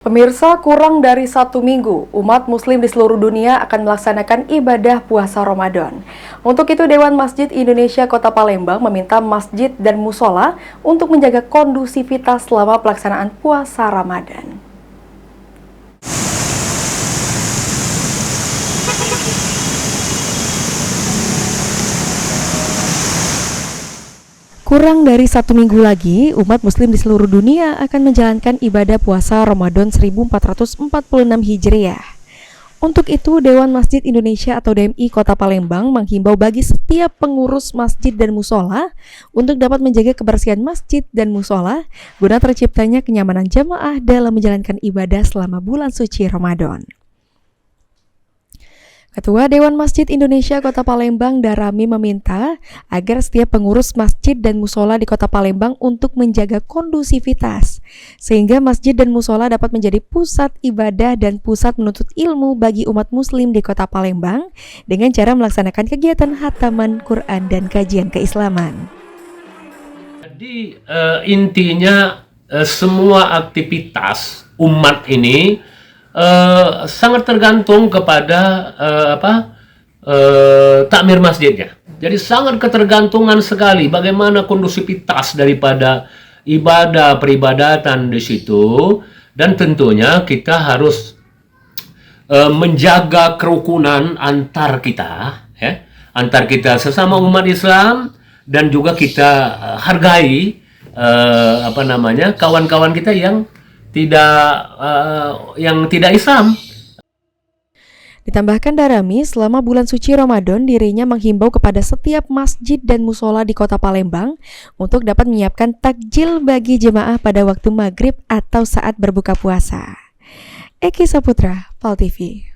Pemirsa, kurang dari 1 minggu, umat muslim di seluruh dunia akan melaksanakan ibadah puasa Ramadan. Untuk itu, Dewan Masjid Indonesia Kota Palembang meminta masjid dan musola untuk menjaga kondusivitas selama pelaksanaan puasa Ramadan. Kurang dari 1 minggu lagi, umat muslim di seluruh dunia akan menjalankan ibadah puasa Ramadan 1446 Hijriah. Untuk itu, Dewan Masjid Indonesia atau DMI Kota Palembang menghimbau bagi setiap pengurus masjid dan musola untuk dapat menjaga kebersihan masjid dan musola guna terciptanya kenyamanan jamaah dalam menjalankan ibadah selama bulan suci Ramadan. Ketua Dewan Masjid Indonesia Kota Palembang Darami meminta agar setiap pengurus masjid dan musola di Kota Palembang untuk menjaga kondusivitas, sehingga masjid dan musola dapat menjadi pusat ibadah dan pusat menuntut ilmu bagi umat muslim di Kota Palembang dengan cara melaksanakan kegiatan khataman Quran dan kajian keislaman. Jadi intinya semua aktivitas umat ini sangat tergantung kepada takmir masjidnya. Jadi sangat ketergantungan sekali bagaimana kondusivitas daripada ibadah peribadatan di situ, dan tentunya kita harus menjaga kerukunan antar kita, ya, antar kita sesama umat Islam, dan juga kita hargai kawan-kawan kita yang tidak Islam. Ditambahkan Darami, selama bulan suci Ramadan dirinya menghimbau kepada setiap masjid dan musola di Kota Palembang untuk dapat menyiapkan takjil bagi jemaah pada waktu maghrib atau saat berbuka puasa. Eki Saputra, PAL TV.